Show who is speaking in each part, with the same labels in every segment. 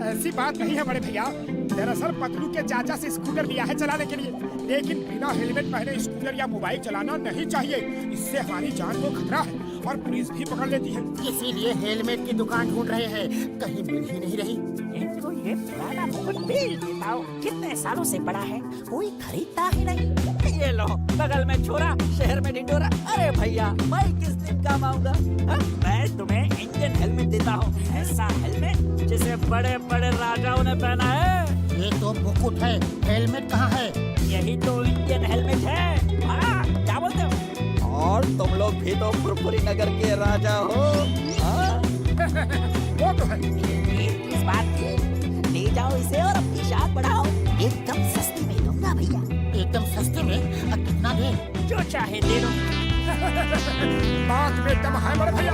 Speaker 1: ऐसी बात नहीं है बड़े भैया। दरअसल पतलू के चाचा से स्कूटर लिया है चलाने के लिए, लेकिन बिना हेलमेट पहने स्कूटर या मोबाइल चलाना नहीं चाहिए। इससे हमारी जान को खतरा है और पुलिस भी पकड़ लेती है।
Speaker 2: इसीलिए हेलमेट की दुकान ढूंढ रहे हैं, कहीं मिल ही नहीं रही।
Speaker 3: इनको ये पुराना मुकुट बेच देता हूँ, कितने सालों से पड़ा है, कोई खरीदता ही नहीं। ये लो, बगल में छोरा, शहर में ढिंढोरा। अरे भैया, मैं किस दिन काम आऊंगा? मैं तुम्हें इंडियन हेलमेट देता हूँ, ऐसा हेलमेट जिसे बड़े बड़े राजाओं ने पहना है।
Speaker 2: ये तो मुकुट है, हेलमेट कहाँ है?
Speaker 3: यही तो इंडियन हेलमेट है। हाँ, क्या बोलते हो?
Speaker 4: और तुम लोग भी तो फुरफुरी नगर के राजा हो।
Speaker 1: वो तो है।
Speaker 3: इस बात की, ले जाओ इसे और अपनी शान बढ़ाओ। एकदम सस्ती में दूंगा भैया।
Speaker 2: एकदम सस्ते में? कितना दे?
Speaker 3: जो चाहे दे दो।
Speaker 1: बात में दम है बड़े भैया।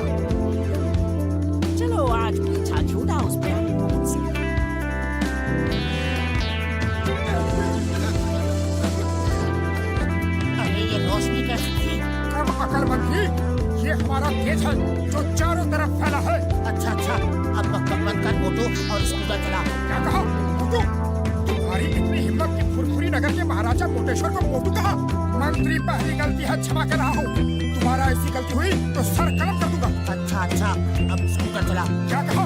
Speaker 3: चलो आज पीछा छूटा उस पे।
Speaker 2: अरे ये रोशनी कैसी थी?
Speaker 1: कम अकल मंत्री, ये हमारा तेज है जो चारों तरफ फैला है।
Speaker 2: अच्छा, अब बक बंद कर मोटू और स्कूटर चला।
Speaker 1: क्या कहा मोटू? तुम्हारी इतनी हिम्मत कि फुरफुरी नगर के महाराजा मोटेश्वर को मोटू कहा? मंत्री, पहली गलती है, क्षमा कर रहा हूँ। तुम्हारा ऐसी गलती हुई तो सर कलम कर दूंगा।
Speaker 2: अच्छा, अब स्कूटर चला।
Speaker 1: क्या कहा?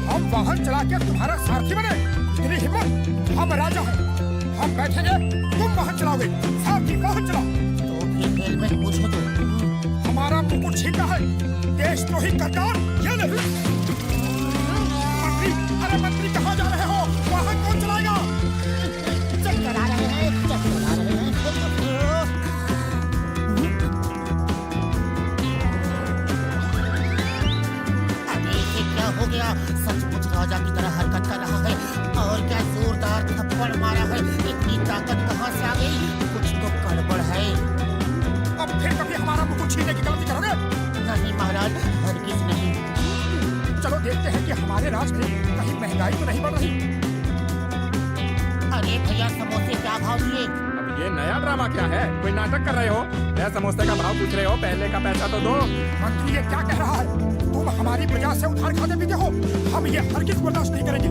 Speaker 1: हम वाहन चला के तुम्हारा सारथी बने? इतनी हिम्मत? हम राजा हैं, हम बैठेंगे, तुम वाहन चलाओगे। सारथी वाहन चला।
Speaker 2: तो फिर हेलमेट मुझे दो।
Speaker 1: हमारा मुकुट छीना है, देशद्रोही गद्दार। ये ले। मंत्री, अरे मंत्री कहाँ जा रहे हो? वाहन कौन चलाएगा?
Speaker 2: चक्कर आ रहे हैं। अरे ये क्या हो गया? सचमुच राजा की तरह हरकत कर रहा है और क्या जोरदार थप्पड़ मारा है। इतनी ताकत कहाँ से आ गई? कुछ तो गड़बड़ है।
Speaker 1: अब फिर कभी हमारा मुकुट छीनने की गलती करोगे?
Speaker 2: नहीं महाराज, हरगिज नहीं।
Speaker 1: चलो देखते हैं कि हमारे राज में कहीं महंगाई तो नहीं बढ़ रही।
Speaker 2: अरे भैया, समोसे क्या भाव दिए?
Speaker 5: अब ये नया ड्रामा क्या है? कोई नाटक कर रहे हो? मैं समोसे का भाव पूछ रहे हो, पहले का पैसा तो दो।
Speaker 1: मंत्री ये क्या कह रहा है? तुम हमारी प्रजा से उधार खाते पीते हो, हम ये हरगिज बर्दाश्त नहीं करेंगे।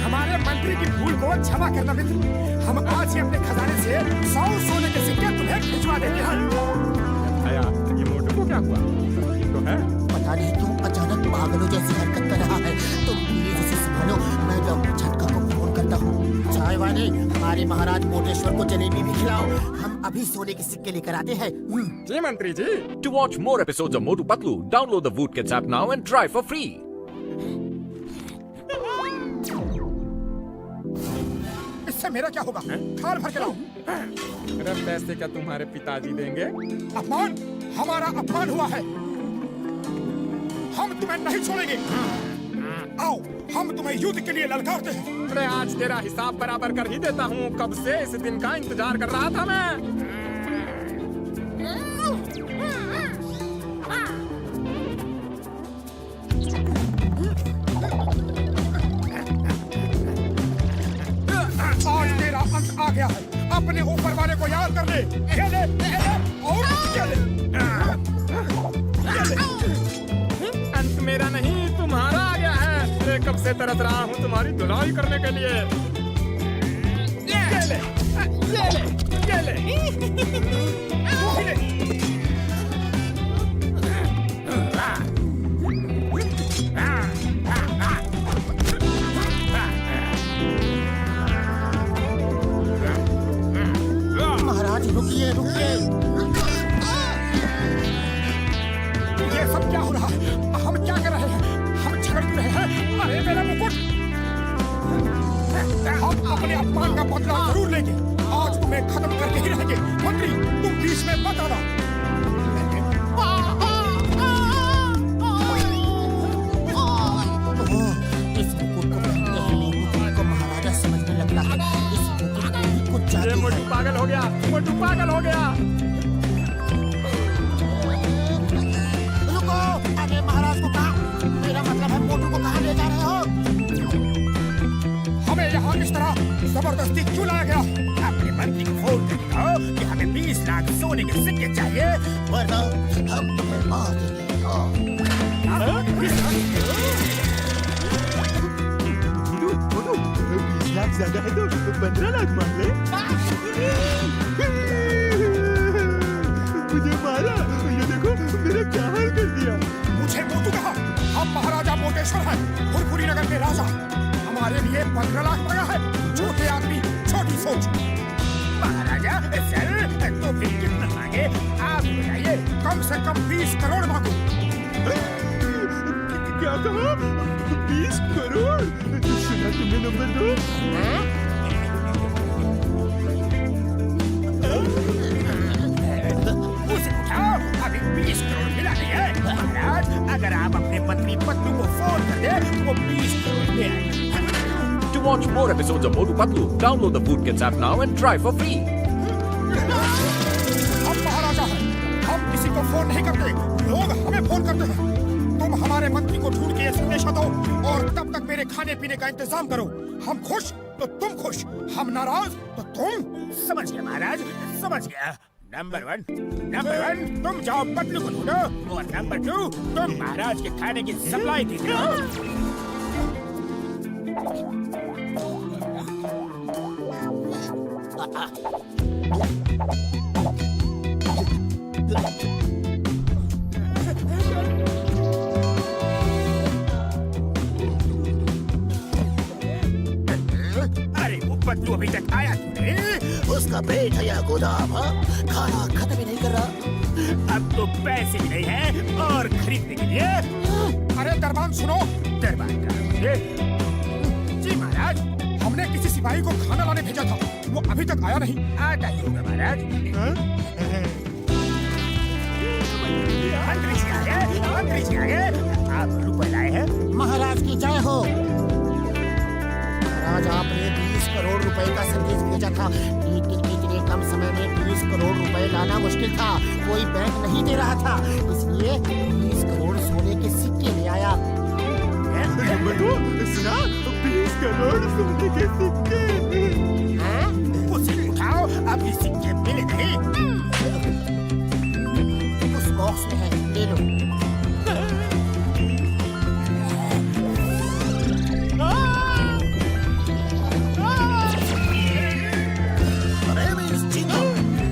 Speaker 1: हमारे मंत्री की भूल को क्षमा करना मित्र। हम आज ही अपने खजाने से 100 सोने के सिक्के तुम्हें भिजवा देते हैं।
Speaker 5: आया, ये मोटू को क्या हुआ? तो है
Speaker 2: पता नहीं क्यों अचानक पागलों जैसी हरकत कर रहा है। तुम प्लीज इसे संभालो, मैं डॉक्टर झटका को फोन करता हूँ। चाय वाले, हमारे महाराज मोटेश्वर को जलेबी भी खिलाओ, हम अभी सोने के सिक्के लेकर आते हैं।
Speaker 5: जी मंत्री जी।
Speaker 6: To watch more episodes of Motu Patlu, download the Voot Kids app now and try for free.
Speaker 1: इससे मेरा क्या होगा? थाल भर के लाओ।
Speaker 5: अरे पैसे क्या तुम्हारे पिताजी देंगे?
Speaker 1: अपमान, हमारा अपमान हुआ है। हम तुम्हें नहीं छोड़ेंगे। आओ, हम तुम्हें युद्ध के लिए ललकारते हैं।
Speaker 5: अरे आज तेरा हिसाब बराबर कर ही देता हूँ। कब से इस दिन का इंतजार कर रहा था मैं।
Speaker 1: आज तेरा अंत आ गया है। अपने ऊपर वाले को याद कर ले। ये ले, और ये ले।
Speaker 5: अंत मेरा नहीं, तुम्हारा आ गया है। मैं कब से तरस रहा हूँ तुम्हारी धुलाई करने के लिए। ये ले, ये ले, ये ले। तू भी ले।
Speaker 2: महाराज रुकिए।
Speaker 1: ये सब क्या हो रहा है? हम क्या कर रहे हैं? हम झगड़ रहे हैं। अरे मेरा मुकुट! हम अपने अपमान का बदला जरूर लेंगे। आज तुम्हें खत्म करके ही रहेंगे। मंत्री, तुम बीच में मत आना।
Speaker 2: इस मुकुट को पहनते ही मोटू को महाराजा समझने लगता है। इस मुकुट को ही कुछ
Speaker 5: ये
Speaker 2: जादू
Speaker 5: मोटू
Speaker 2: है।
Speaker 5: पागल हो गया, मोटू पागल हो गया।
Speaker 2: रुको, अरे महाराज को कहा, मेरा मतलब है मोटू को कहाँ ले जा रहे हो?
Speaker 1: हमें यहाँ इस तरह जबरदस्ती क्यों लाया गया? अपने मंत्री को फोन करके कहो कि हमें 20 लाख सोने के सिक्के चाहिए,
Speaker 2: वरना हम तुम्हें मार देंगे।
Speaker 7: ज्यादा है तो 15 लाख मांग ले। मुझे मारा, ये देखो मेरा क्या हाल कर दिया।
Speaker 1: मुझे मोटू कहा, हम महाराजा मोटेश्वर हैं, फुरफुरी नगर के राजा। हमारे लिए 15 लाख मांगा है। छोटे आदमी छोटी सोच। महाराजा सर, तो फिर कितना मांगे आप बताइए। कम से कम 20 करोड़ मांगो।
Speaker 7: क्या कहा? 20 करोड़? सुना तुमने नंबर 2?
Speaker 1: उसे उठाओ, अभी 20 करोड़ मिला नहीं है। महाराज, अगर आप अपने पत्नी पत्लू को फोन कर दे, वो 20 करोड़ ले आएगी।
Speaker 6: To watch more episodes of Motu Patlu, download the Food Kids app now and try for free.
Speaker 1: हम महाराजा हैं, हम किसी को फोन नहीं करते, लोग हमें फोन करते हैं। तुम हमारे मंत्री को ढूंढ के ये संदेशा दो और तब तक मेरे खाने पीने का इंतजाम करो। हम खुश तो तुम खुश, हम नाराज तो तुम। समझ गया महाराज, समझ गया। नंबर 1 तुम जाओ पतलू को ढूंढो और नंबर 2 तुम महाराज के खाने की सप्लाई दे दो। अरे वो पतलू अभी तक आया नहीं।
Speaker 2: उसका पेट है या गोदाम, हाँ? खाना खत्म ही नहीं कर रहा।
Speaker 1: अब तो पैसे भी नहीं है और खरीदने के लिए। अरे दरबान सुनो, दरबान का जी महाराज, हमने किसी सिपाही को खाना लाने भेजा था, वो अभी तक आया नहीं। आता ही होगा महाराज। मंत्री जी आ गए, मंत्री जी आ गए। आप रुपए लाए हैं?
Speaker 2: महाराज की जय हो। महाराज, आपने 20 करोड़ रुपए का संदेश भेजा था, लेकिन इतने कम समय में 20 करोड़ रुपए लाना मुश्किल था। कोई बैंक नहीं दे रहा था, इसलिए 20 करोड़ सोने के सिक्के ले आया।
Speaker 7: नंबर 2 सुना? 20 करोड़ सोने के सिक्के।
Speaker 1: उसे उठाओ, अभी सिक्के मिले नहीं।
Speaker 2: उस बॉक्स में है, ले लो।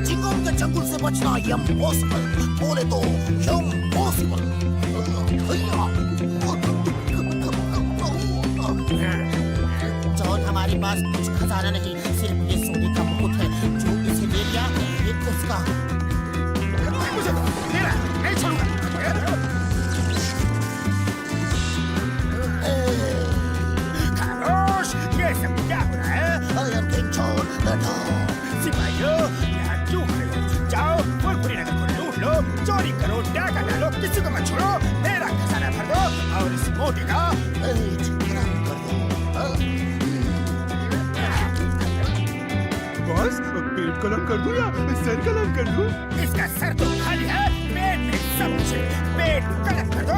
Speaker 2: चिंगम के चंगुल से बचना इम्पॉसिबल, बोले तो इम्पॉसिबल। जॉन, हमारे पास कुछ खजाना नहीं, सिर्फ ये सोने का मुकुट है। जो इसे ले लिया, ये उसका।
Speaker 1: मुझे मेरा नहीं छोड़ूंगा। खामोश, ये सब क्या हो रहा है?
Speaker 2: I am King John the Dog।
Speaker 1: सिपाहियों, यहाँ क्यों खड़े हो? जाओ, फुरफुरी नगर को लूट लो, चोरी करो, डाका डालो, किसी को मत छोड़ो। मेरा खजाना भर दो और इस मोटी का
Speaker 7: बॉस, पेट कलम कर दूं या सर कलम कर दूं?
Speaker 1: इसका सर तो खाली है, पेट में सब कुछ है। पेट कलम कर दो।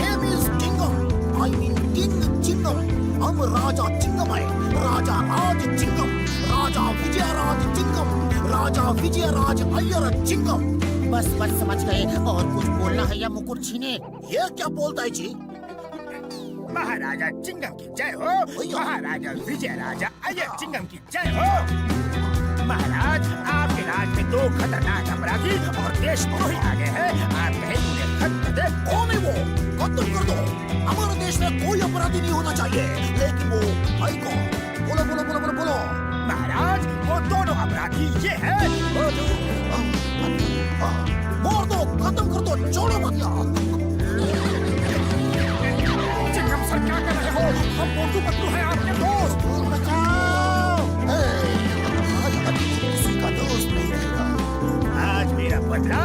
Speaker 2: Name is Chingam. I mean King Chingam. हम राजा चिंगम है, राजा राज चिंगम, राजा विजयराज चिंगम, राजा विजयराज अय्यर चिंगम। बस बस समझ गए। और कुछ बोलना है या मुकुट छीने? ये क्या बोलता है जी?
Speaker 1: महाराजा चिंगम की जय हो। महाराजा विजय राजा अय्यर चिंगम की जय हो। महाराज, आपके राज में 2 खतरनाक अपराधी और देशद्रोही आ गए हैं। आप कहीं उन्हें खत्म कर दे।
Speaker 2: कौन है वो? खत्म कर दो। हमारे देश में कोई अपराधी नहीं होना चाहिए, लेकिन वो भाई कौन? बोलो बोलो बोलो बोलो बोलो।
Speaker 1: महाराज, वो दोनों अपराधी ये है।
Speaker 2: मार दो, खत्म कर दो, छोड़ो मत यार।
Speaker 1: चिंगम सर, क्या कर रहे हो? हम मोटू पतलू हैं, आपके दोस्त।
Speaker 2: बचाओ। आज किसी का दोस्त नहीं रहेगा।
Speaker 1: आज मेरा बदला